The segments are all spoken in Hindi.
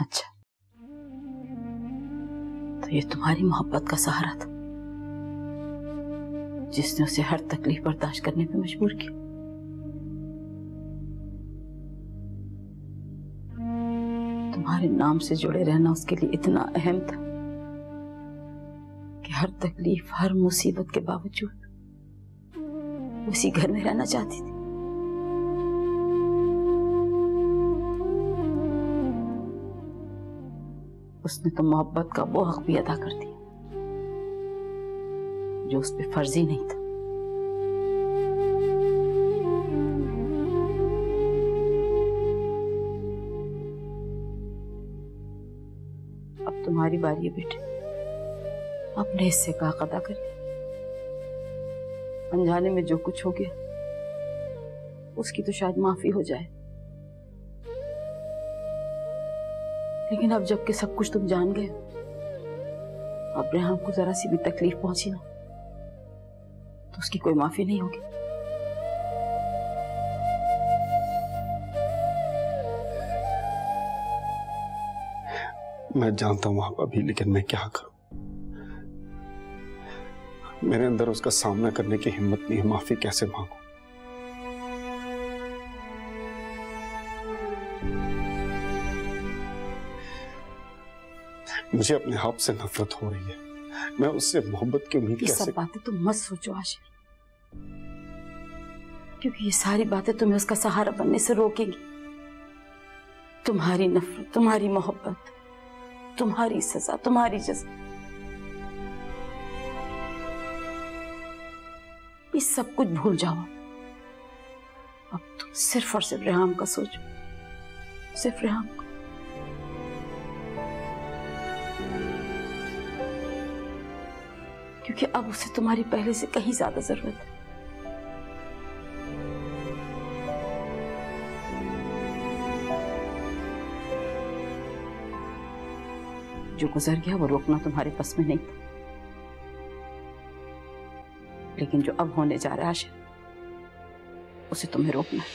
अच्छा, तो ये तुम्हारी मोहब्बत का सहारा था जिसने उसे हर तकलीफ बर्दाश्त करने पे मजबूर किया। तुम्हारे नाम से जुड़े रहना उसके लिए इतना अहम था कि हर तकलीफ, हर मुसीबत के बावजूद उसी घर में रहना चाहती थी। उसने तो मोहब्बत का वो हक भी अदा कर दिया जो उस पे फर्ज ही नहीं था। अब तुम्हारी बारी है बेटे, अपने हिस्से का हक अदा करिए। अनजाने में जो कुछ हो गया उसकी तो शायद माफी हो जाए, लेकिन अब जबकि सब कुछ तुम जान गए, अब रेहान को जरा सी भी तकलीफ पहुंची ना तो उसकी कोई माफी नहीं होगी। मैं जानता हूं भाभी, लेकिन मैं क्या करूं? मेरे अंदर उसका सामना करने की हिम्मत नहीं है। माफी कैसे मांगू? मुझे अपने आप से नफरत हो रही है। मैं उससे मोहब्बत की उम्मीद कैसे? सब बातें तुम मत सोचो आशिर, क्योंकि ये सारी बातें तुम्हें उसका सहारा बनने से रोकेंगी। तुम्हारी नफरत, तुम्हारी मोहब्बत, तुम्हारी सजा, तुम्हारी जज़ा, ये सब कुछ भूल जाओ। अब तुम सिर्फ और सिर्फ रेहान का सोचो, सिर्फ रेहान को। क्योंकि अब उसे तुम्हारी पहले से कहीं ज्यादा जरूरत है। जो गुजर गया वो रोकना तुम्हारे बस में नहीं था, लेकिन जो अब होने जा रहा है आशिर, उसे तुम्हें रोकना है।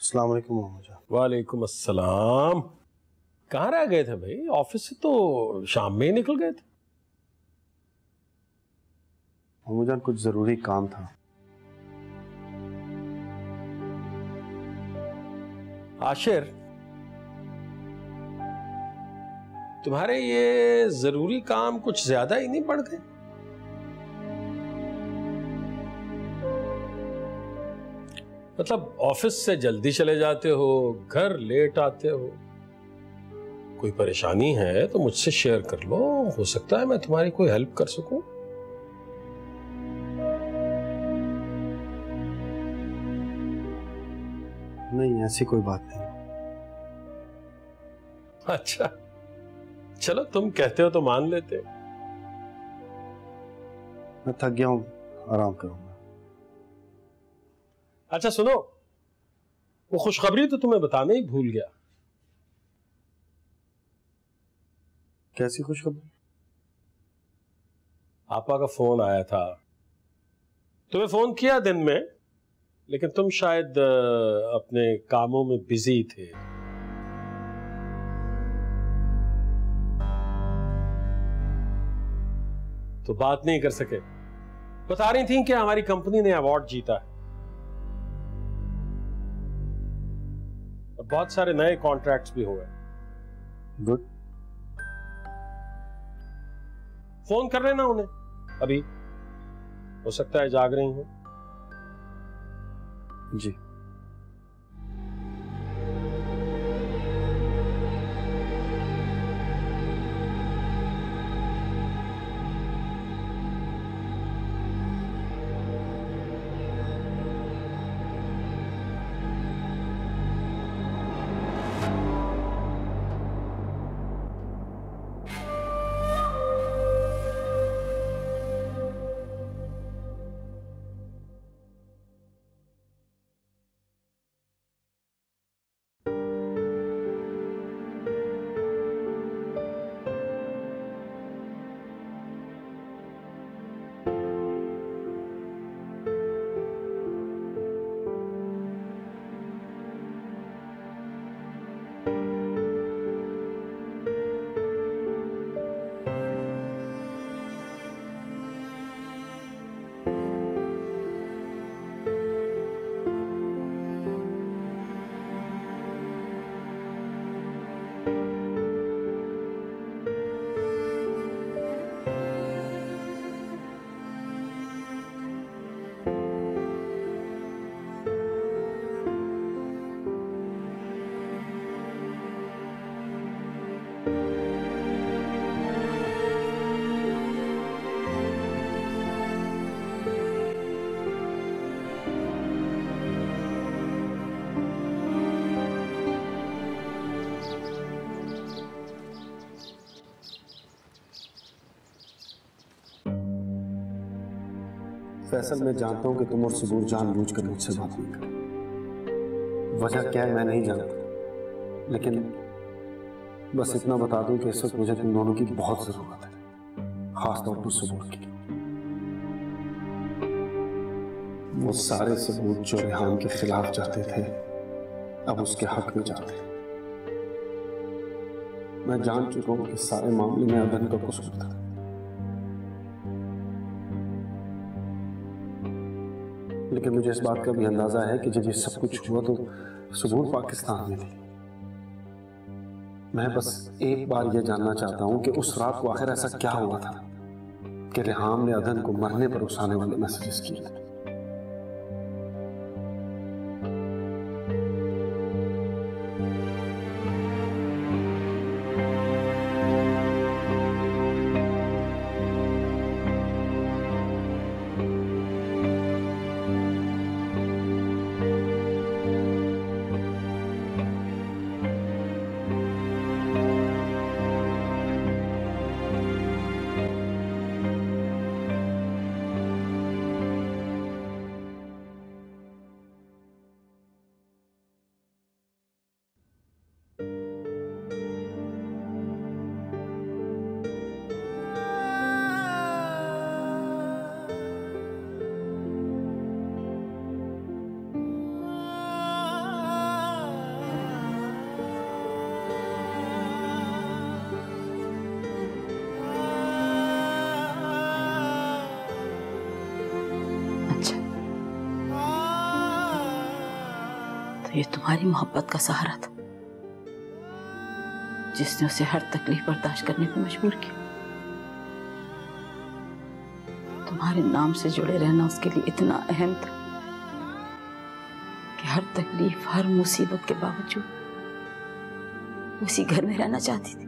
अस्सलाम वालेकुम मामा जान। वालेकुम अस्सलाम। कहाँ रह गए थे भाई? ऑफिस से तो शाम में ही निकल गए थे। मामा जान, कुछ जरूरी काम था। आशिर, तुम्हारे ये जरूरी काम कुछ ज्यादा ही नहीं पड़ गए? मतलब ऑफिस से जल्दी चले जाते हो, घर लेट आते हो। कोई परेशानी है तो मुझसे शेयर कर लो, हो सकता है मैं तुम्हारी कोई हेल्प कर सकूं। नहीं, ऐसी कोई बात नहीं। अच्छा, चलो तुम कहते हो तो मान लेते। मैं थक गया हूं, आराम करूंगा। अच्छा सुनो, वो खुशखबरी तो तुम्हें बताना ही भूल गया। कैसी खुशखबरी? आपा का फोन आया था। तुम्हें फोन किया दिन में, लेकिन तुम शायद अपने कामों में बिजी थे। तो बात नहीं कर सके। बता रही थी कि हमारी कंपनी ने अवार्ड जीता है, बहुत सारे नए कॉन्ट्रैक्ट्स भी हुए। गुड। फोन कर लेना उन्हें अभी, हो सकता है जाग रही हो। जी। फैसल, मैं जानता हूं कि तुम और सबूर जानबूझकर मुझसे बात नहीं कर। वजह क्या है मैं नहीं जानता, लेकिन बस इतना बता दूं कि इस वक्त मुझे तुम दोनों की बहुत जरूरत है, खासतौर पर सबूर की। वो सारे सबूत जो रेहान के खिलाफ जाते थे अब उसके हक में जाते हैं। मैं जान चुका हूं कि सारे मामले में अदन का कसूर था, लेकिन मुझे इस बात का भी अंदाजा है कि जब ये सब कुछ हुआ तो सबूर पाकिस्तान में थी। मैं बस एक बार यह जानना चाहता हूं कि उस रात को आखिर ऐसा क्या हुआ था कि रेहान ने अदन को मरने पर उकसाने वाले मैसेजेस किए थे। ये तुम्हारी मोहब्बत का सहारा था जिसने उसे हर तकलीफ बर्दाश्त करने पर मजबूर किया। तुम्हारे नाम से जुड़े रहना उसके लिए इतना अहम था कि हर तकलीफ, हर मुसीबत के बावजूद उसी घर में रहना चाहती थी।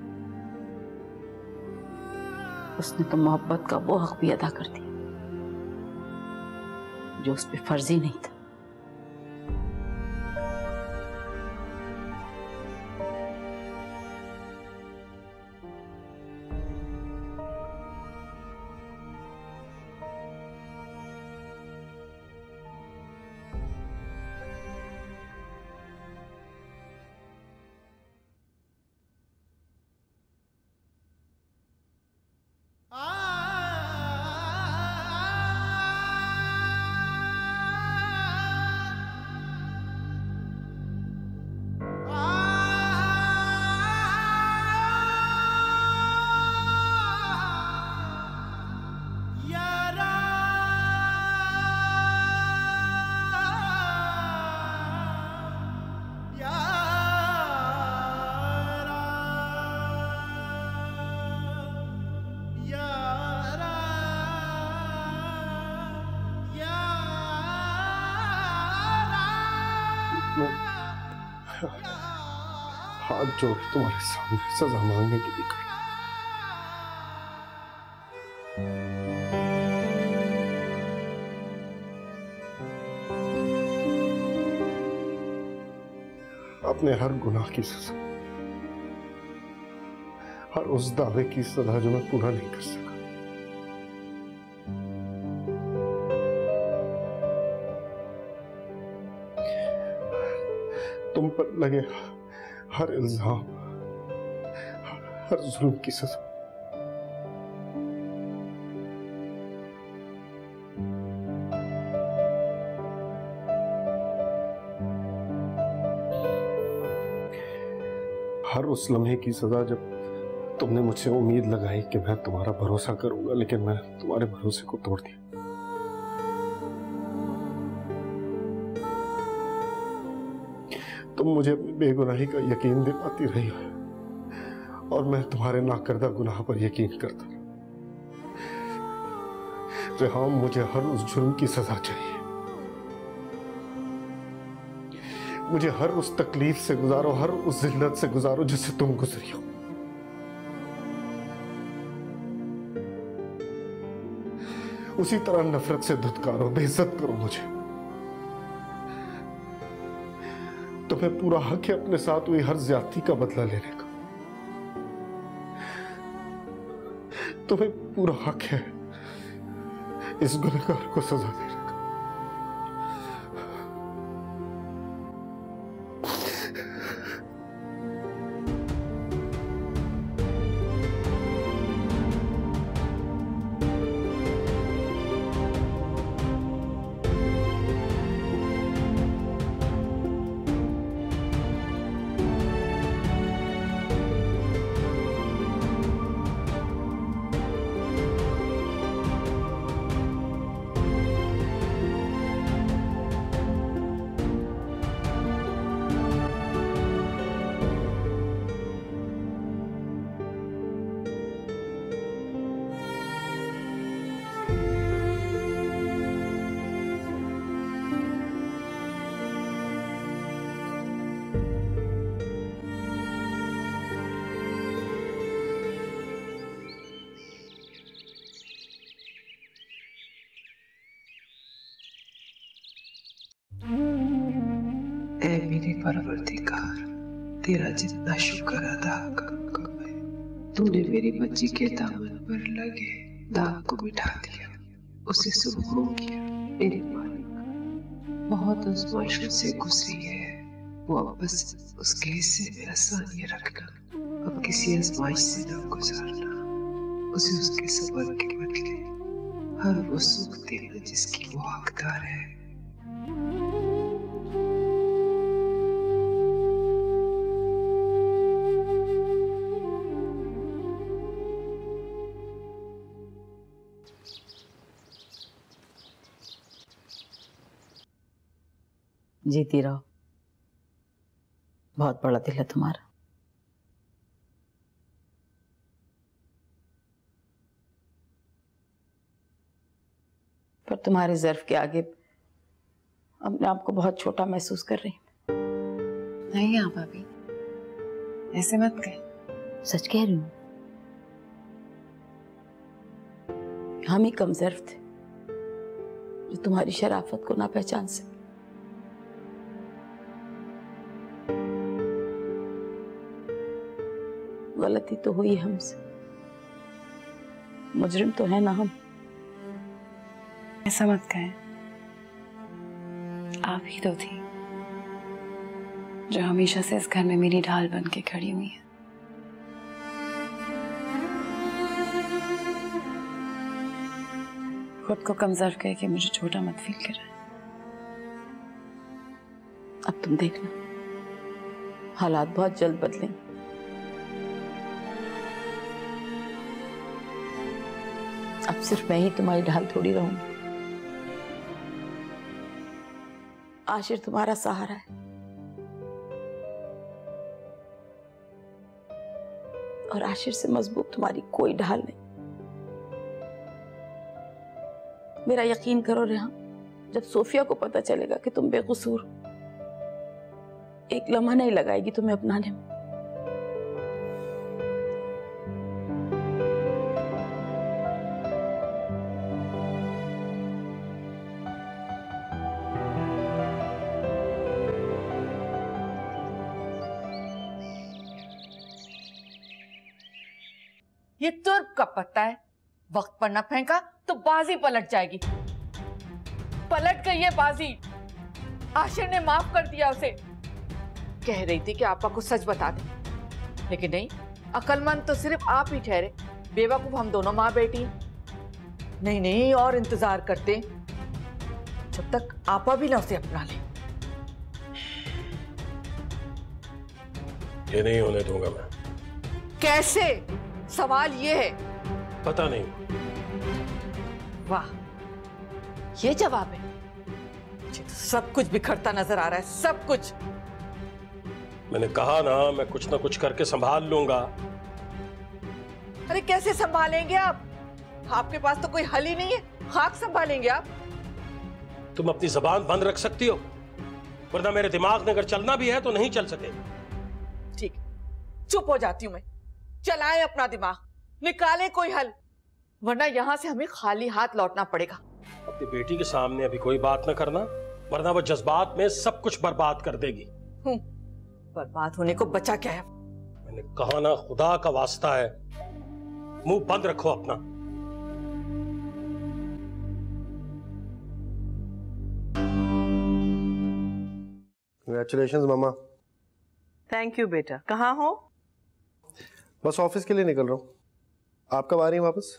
उसने तो मोहब्बत का वो हक भी अदा कर दिया जो उस पर फर्ज ही नहीं था। हाथ जोड़ तुम्हारे सामने सजा मांगने के लिए खड़ा। अपने हर गुनाह की सजा, हर उस दावे की सजा जो मैं पूरा नहीं कर सका, तुम पर लगे हर इल्जाम, हर जुल्म की सजा, हर उस लम्हे की सजा जब तुमने मुझसे उम्मीद लगाई कि मैं तुम्हारा भरोसा करूंगा, लेकिन मैं तुम्हारे भरोसे को तोड़ दिया। तुम मुझे अपनी बेगुनाही का यकीन दिलाती रही हो और मैं तुम्हारे नाकर्दा गुनाह पर यकीन करता रहा। रेहान, मुझे हर उस जुर्म की सजा चाहिए, मुझे हर उस तकलीफ से गुजारो, हर उस जिल्लत से गुजारो जिससे तुम गुजरी हो। उसी तरह नफरत से धुतकारो, बेइज्जत करो मुझे। तुम्हें पूरा हक है अपने साथ हुई हर ज्यादती का बदला लेने का। तुम्हें पूरा हक है इस गुनहगार को सजा देने का। ऐ मेरे परवरदिगार, तेरा जितना शुक्र अदा करूंगा मैं। तूने मेरी बच्ची के दामन पर लगे दाग को मिटा दिया, उसे सुबह हो गया। मेरी मालिक बहुत आजमाइशों से गुजरी है, वो अब बस उसके हिस्से में आसानियां रखना, अब किसी आजमाइश से न गुजारना। उसे उसके सबर के बदले हर वो सुख देना जिसकी वो हकदार है। जीती रहो, बहुत बड़ा दिल है तुम्हारा। पर तुम्हारे ज़र्फ के आगे अपने आप को बहुत छोटा महसूस कर रही हूँ। नहीं आप भाभी, ऐसे मत कह। सच कह रही हूँ, हम ही कम ज़र्फ थे जो तुम्हारी शराफत को ना पहचान सके। गलती तो हुई हमसे, मुजरिम तो है ना हम। ऐसा मत कहें, आप ही तो थी जो हमेशा से इस घर में मेरी ढाल बन के खड़ी हुई है। खुद को कमजोर कह के मुझे छोटा मत फील करें। अब तुम देखना, हालात बहुत जल्द बदलेंगे। अब सिर्फ मैं ही तुम्हारी ढाल थोड़ी रहूंगी। आशिर तुम्हारा सहारा है, और आशिर से मजबूत तुम्हारी कोई ढाल नहीं। मेरा यकीन करो रेहान, जब सोफिया को पता चलेगा कि तुम बेकसूर हो, एक लम्हा नहीं लगाएगी तुम्हें अपनाने में। ये तुर्क का पत्ता है, वक्त पर न फेंका तो बाजी पलट जाएगी। पलट गई है बाजी। आशिर ने माफ कर दिया उसे। कह रही थी कि आपा को सच बता दे, लेकिन नहीं, अक्लमंद तो सिर्फ आप ही ठहरे, बेवकूफ हम दोनों माँ बेटी। नहीं नहीं, और इंतजार करते जब तक आपा भी ना उसे अपना ले। ये नहीं होने दूंगा मैं। कैसे? सवाल ये है। पता नहीं। वाह, ये जवाब है। मुझे तो सब कुछ बिखरता नजर आ रहा है, सब कुछ। मैंने कहा ना, मैं कुछ ना कुछ करके संभाल लूंगा। अरे कैसे संभालेंगे आप? आपके पास तो कोई हल ही नहीं है, खाक संभालेंगे आप? तुम अपनी जबान बंद रख सकती हो, वरना मेरे दिमाग में अगर चलना भी है तो नहीं चल सके। ठीक, चुप हो जाती हूं मैं। चलाएं अपना दिमाग, निकालें कोई हल, वरना यहां से हमें खाली हाथ लौटना पड़ेगा। अपनी बेटी के सामने अभी कोई बात न करना, वरना वो जज्बात में सब कुछ बर्बाद कर देगी। बर्बाद होने को बचा क्या है? मैंने कहा ना, खुदा का वास्ता है, मुंह बंद रखो अपना। Congratulations mama. थैंक यू बेटा। कहाँ हो? बस ऑफिस के लिए निकल रहा हूँ। आप कब आ रही हैं वापस?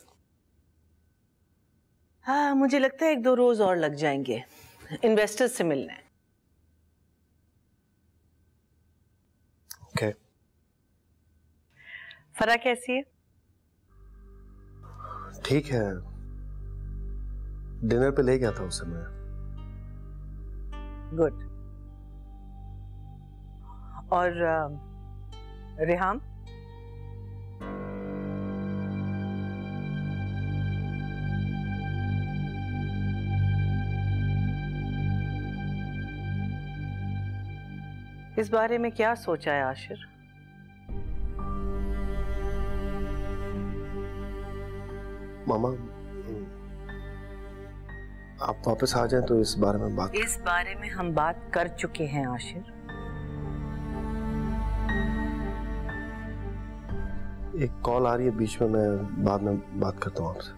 हाँ, मुझे लगता है 1-2 रोज और लग जाएंगे इन्वेस्टर्स से मिलने। ओके। फरा कैसी है? ठीक है, डिनर पे ले गया था उसे मैं। गुड। और रेहाम? इस बारे में क्या सोचा है आशिर? मामा आप वापस आ जाएं तो इस बारे में इस बारे में हम बात कर चुके हैं आशिर। एक कॉल आ रही है बीच में, मैं बाद में बात करता हूँ आपसे।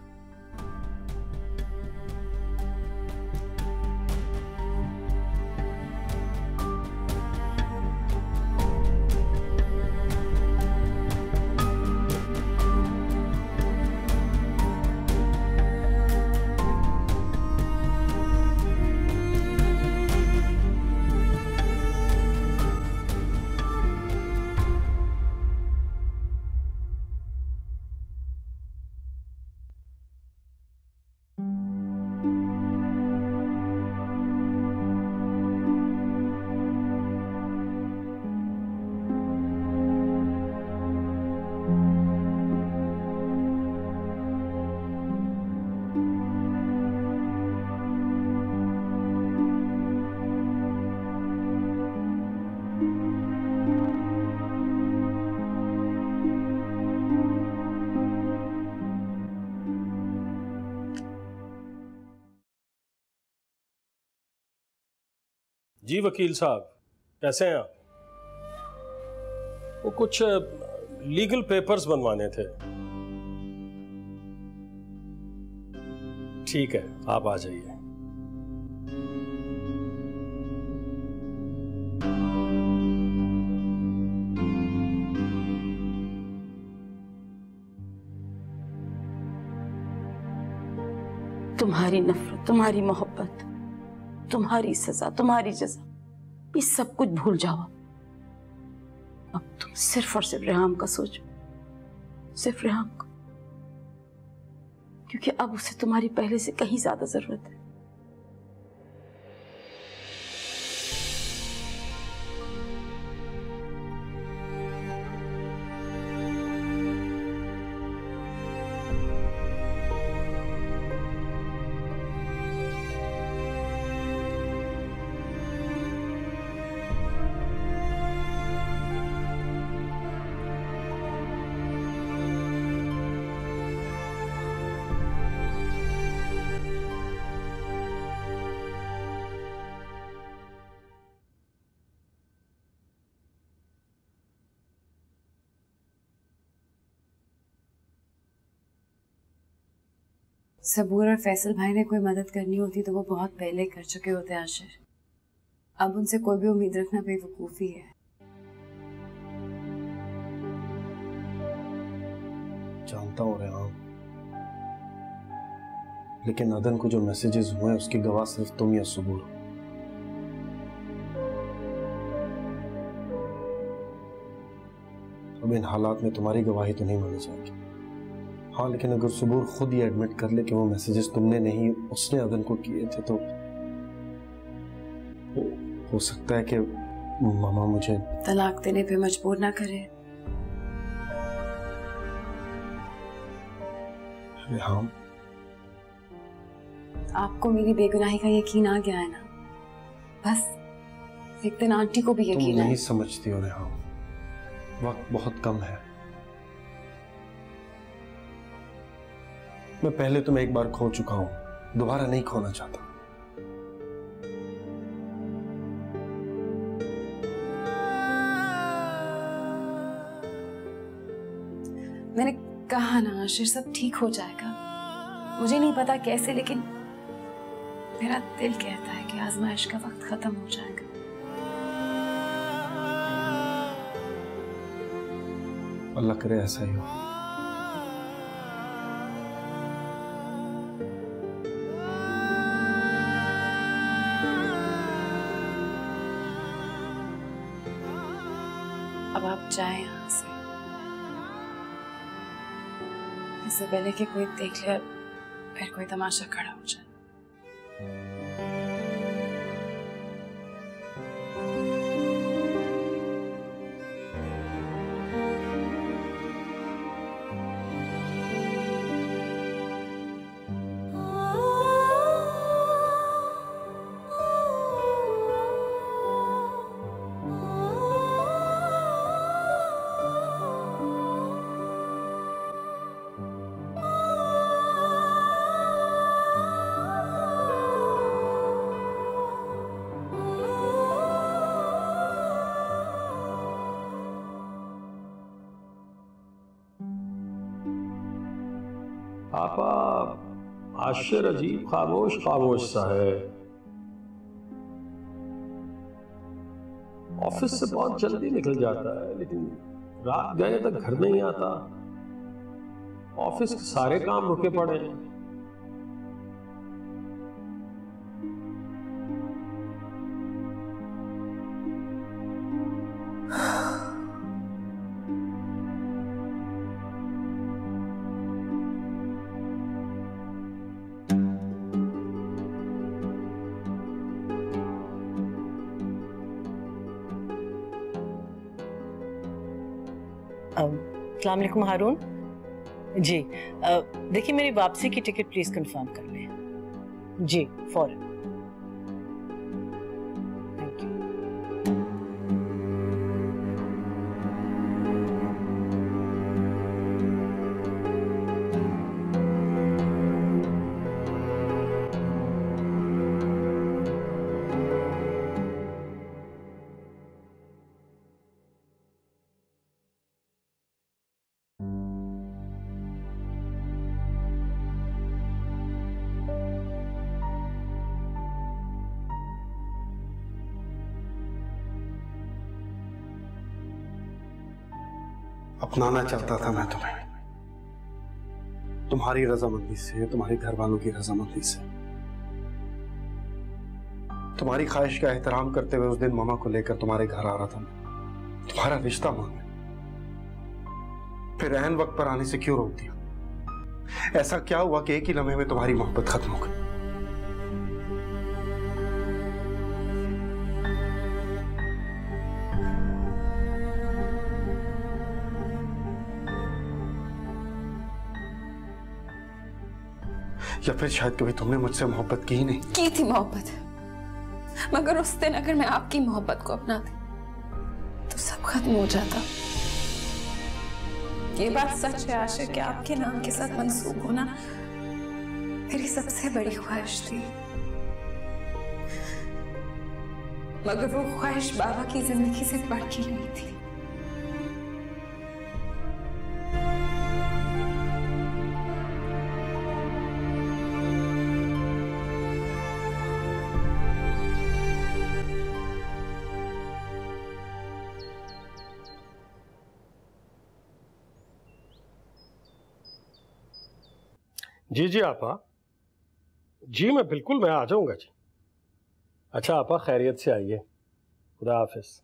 जी वकील साहब, कैसे हैं आप? वो कुछ लीगल पेपर्स बनवाने थे। ठीक है, आप आ जाइए। तुम्हारी नफरत, तुम्हारी मोहब्बत, तुम्हारी सजा, तुम्हारी जजा, ये सब कुछ भूल जाओ। अब तुम सिर्फ और सिर्फ रेहाम का सोचो, सिर्फ रेहाम का, क्योंकि अब उसे तुम्हारी पहले से कहीं ज्यादा जरूरत है। सबूर और फैसल भाई ने कोई मदद करनी होती तो वो बहुत पहले कर चुके होते आशिर। अब उनसे कोई भी उम्मीद रखना बेवकूफी है। जानता हूँ रेहाम, लेकिन अदन को जो मैसेजेस हुए उसकी गवाह सिर्फ तुम या सबूर। अब इन हालात में तुम्हारी गवाही तो नहीं मानी जाएगी। हाँ, लेकिन अगर सबूर खुद ये एडमिट कर ले कि वो मैसेजेस तुमने नहीं उसने अदन को किए थे, तो हो सकता है कि मामा मुझे तलाक देने पे मजबूर ना करे। हाँ, आपको मेरी बेगुनाही का यकीन आ गया है ना? बस एक दिन आंटी को भी तुम यकीन नहीं है। समझती हो रेहाम, वक्त बहुत कम है। मैं पहले तुम्हें एक बार खो चुका हूं, दोबारा नहीं खोना चाहता। मैंने कहा ना आशिर, सब ठीक हो जाएगा। मुझे नहीं पता कैसे, लेकिन मेरा दिल कहता है कि आजमाइश का वक्त खत्म हो जाएगा। अल्लाह करे ऐसा ही हो। अब आप जाए यहाँ से, इससे पहले कि कोई देख ले और फिर कोई तमाशा खड़ा हो जाए। आपा, आश्चर्य अजीब खामोश खामोश सा है। ऑफिस से बहुत जल्दी निकल जाता है, लेकिन रात गए तक घर नहीं आता। ऑफिस के सारे काम रुके पड़े हैं। अस्सलाम वालेकुम हारून जी। देखिए मेरी वापसी की टिकट प्लीज कंफर्म कर लें जी, फौरन। Thank you. अपनाना चाहता था मैं तुम्हें, तुम्हारी रजामंदी से, तुम्हारे घर वालों की रजामंदी से। तुम्हारी ख्वाहिश का एहतराम करते हुए उस दिन मामा को लेकर तुम्हारे घर आ रहा था, तुम्हारा रिश्ता मांगने। फिर ऐन वक्त पर आने से क्यों रोक दिया? ऐसा क्या हुआ कि एक ही लम्हे में तुम्हारी मोहब्बत खत्म हो गई? या फिर शायद कभी तुमने मुझसे मोहब्बत की ही नहीं? की थी मोहब्बत, मगर उस दिन अगर मैं आपकी मोहब्बत को अपनाती तो सब खत्म हो जाता। ये बात सच है आशिक कि आपके नाम के साथ मंसूब होना मेरी सबसे बड़ी ख्वाहिश थी, मगर वो ख्वाहिश बाबा की जिंदगी से बढ़ के नहीं थी। जी जी आपा, जी मैं बिल्कुल, मैं आ जाऊंगा जी। अच्छा आपा, खैरियत से आइए। खुदा हाफिज।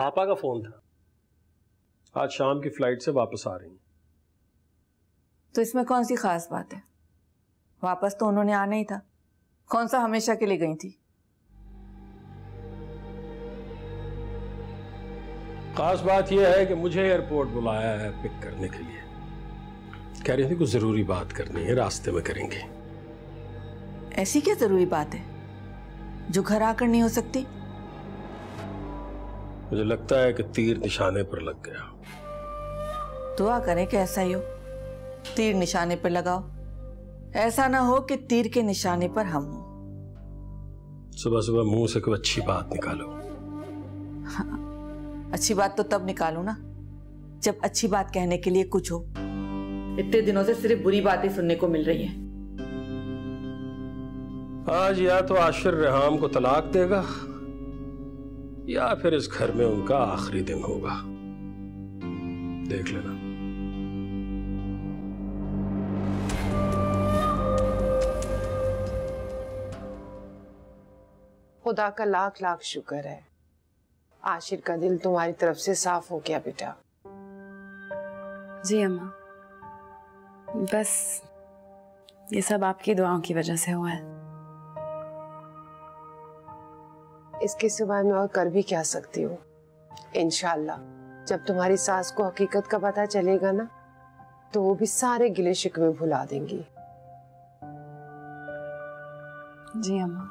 आपा का फोन था, आज शाम की फ्लाइट से वापस आ रही हैं। तो इसमें कौन सी खास बात है? वापस तो उन्होंने आना ही था, कौन सा हमेशा के लिए गई थी? खास बात यह है कि मुझे एयरपोर्ट बुलाया है पिक करने के लिए। कह रही थी कुछ जरूरी बात करनी है, रास्ते में करेंगे। ऐसी क्या जरूरी बात है जो घर आकर नहीं हो सकती? मुझे लगता है कि तीर निशाने पर लग गया। दुआ करें कि ऐसा ही हो, तीर निशाने पर लगाओ, ऐसा ना हो कि तीर के निशाने पर हम हो। सुबह सुबह मुंह से कोई अच्छी बात निकालो। हाँ, अच्छी बात तो तब निकालो ना जब अच्छी बात कहने के लिए कुछ हो। इतने दिनों से सिर्फ बुरी बातें सुनने को मिल रही है। आज या तो आशिर रेहाम को तलाक देगा या फिर इस घर में उनका आखिरी दिन होगा। देख लेना। खुदा का लाख लाख शुक्र है, आशिर का दिल तुम्हारी तरफ से साफ हो गया बेटा। जी अम्मा, बस ये सब आपकी दुआओं की वजह से हुआ है। इसके सिवाय मैं और कर भी क्या सकती हूँ। इंशाल्लाह जब तुम्हारी सास को हकीकत का पता चलेगा ना, तो वो भी सारे गिले शिकवे भुला देंगी। जी अम्मा।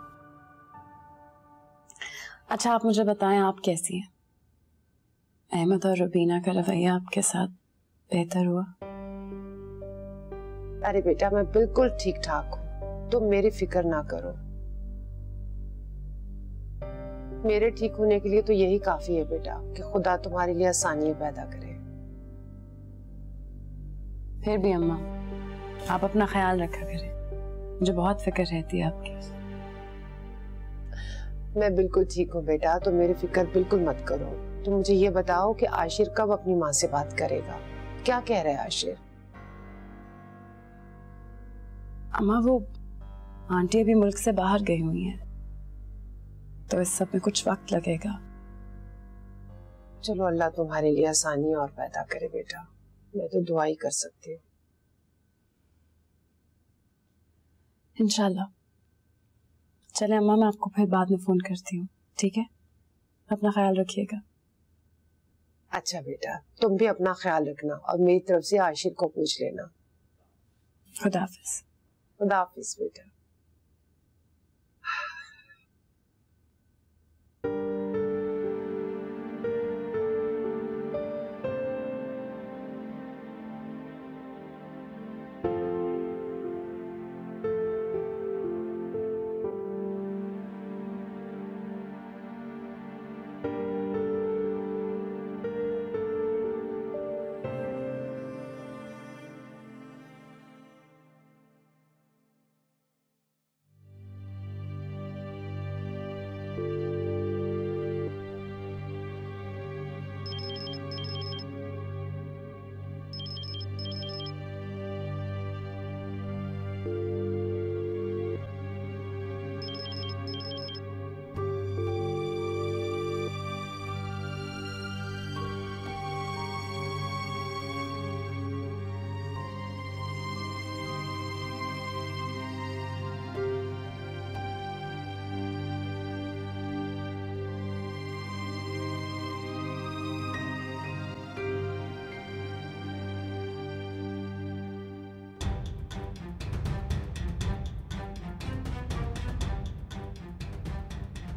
अच्छा आप मुझे बताएं, आप कैसी हैं? अहमद और रुबीना का रवैया आपके साथ बेहतर हुआ? अरे बेटा मैं बिल्कुल ठीक ठाक हूँ, तुम मेरी फिक्र ना करो। मेरे ठीक होने के लिए तो यही काफी है बेटा कि खुदा तुम्हारे लिए आसानियां पैदा करे। फिर भी अम्मा आप अपना ख्याल रखा करें, मुझे बहुत फिक्र रहती है आपकी। मैं बिल्कुल ठीक हूँ बेटा, तो मेरी फिक्र बिल्कुल मत करो। तुम मुझे ये बताओ कि आशिर कब अपनी माँ से बात करेगा? क्या कह रहा है आशिर? अम्मा वो आंटी अभी मुल्क से बाहर गई हुई हैं, तो इस सब में कुछ वक्त लगेगा। चलो अल्लाह तुम्हारे लिए आसानी और पैदा करे बेटा, मैं तो दुआ ही कर सकती हूँ। इंशाल्लाह। चले अम्मा, मैं आपको फिर बाद में फोन करती हूँ, ठीक है? अपना ख्याल रखिएगा। अच्छा बेटा, तुम भी अपना ख्याल रखना और मेरी तरफ से आशिर को पूछ लेना। खुदा हाफिज। खुदा हाफिज बेटा।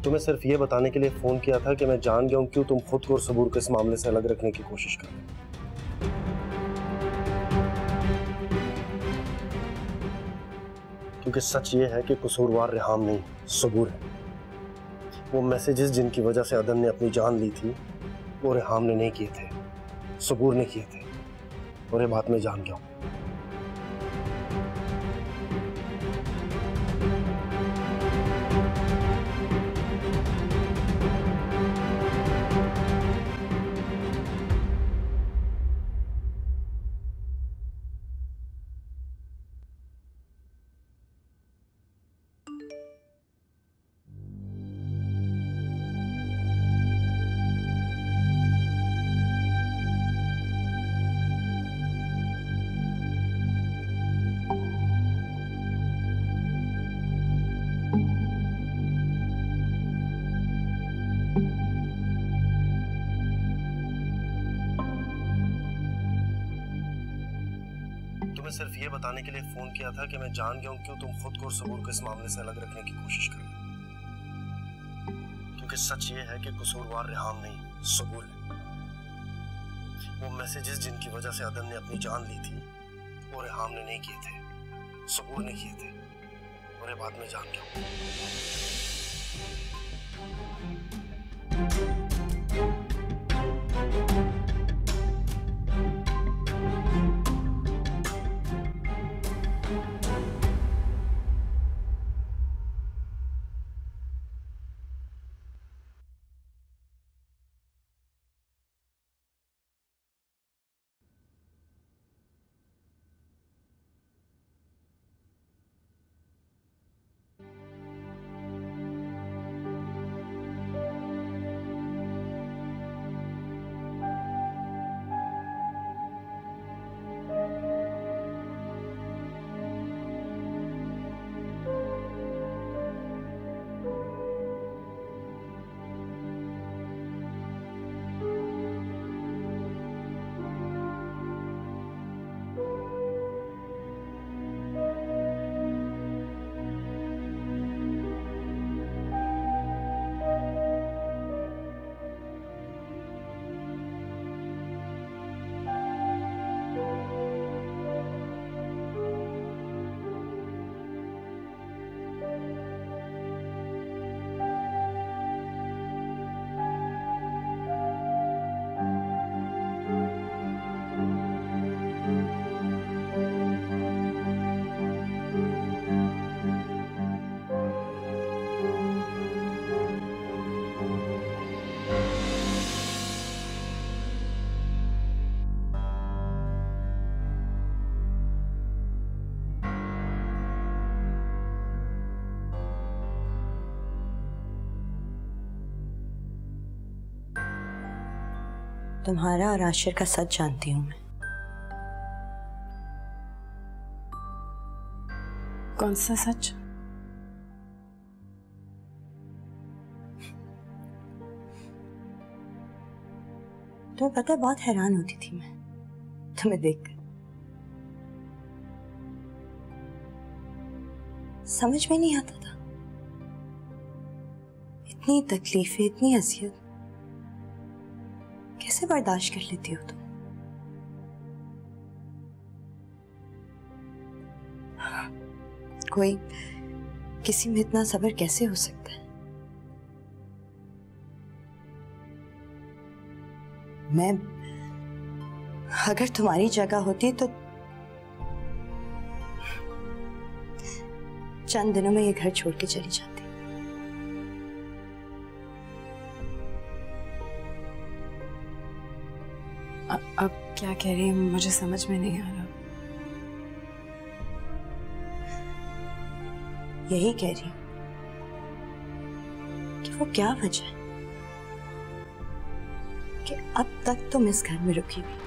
तुम्हें सिर्फ ये बताने के लिए फोन किया था कि मैं जान गया हूं क्यों तुम खुद को और सबूर को इस मामले से अलग रखने की कोशिश कर रहे हो। क्योंकि सच ये है कि कसूरवार रेहाम नहीं, सबूर है। वो मैसेजेस जिनकी वजह से अदन ने अपनी जान ली थी, वो रेहाम ने नहीं किए थे, सबूर ने किए थे। और ये बात मैं जान गया हूं। तुम्हें सिर्फ ये बताने के लिए फोन किया था कि मैं जान गया हूं क्यों तुम खुद को और सबूर को इस मामले से अलग रखने की कोशिश कर रहे हो। क्योंकि सच ये है कि कसूरवार रेहाम नहीं, सबूर है। वो मैसेजेस जिनकी वजह से अदन ने अपनी जान ली थी, वो रेहाम ने नहीं किए थे, सबूर ने किए थे, उन्हें बाद में जान गया। तुम्हारा और आशिर का सच जानती हूँ मैं। कौन सा सच? तुम्हें पता है, बहुत हैरान होती थी मैं तुम्हें देखकर। समझ में नहीं आता था, इतनी तकलीफें, इतनी अजियत कैसे बर्दाश्त कर लेती हो तुम? कोई किसी में इतना सब्र कैसे हो सकता है? मैं अगर तुम्हारी जगह होती तो चंद दिनों में ये घर छोड़ के चली जाती। अब क्या कह रही है मुझे समझ में नहीं आ रहा। यही कह रही हूं कि वो क्या वजह है कि अब तक तुम इस घर में रुकी हुई।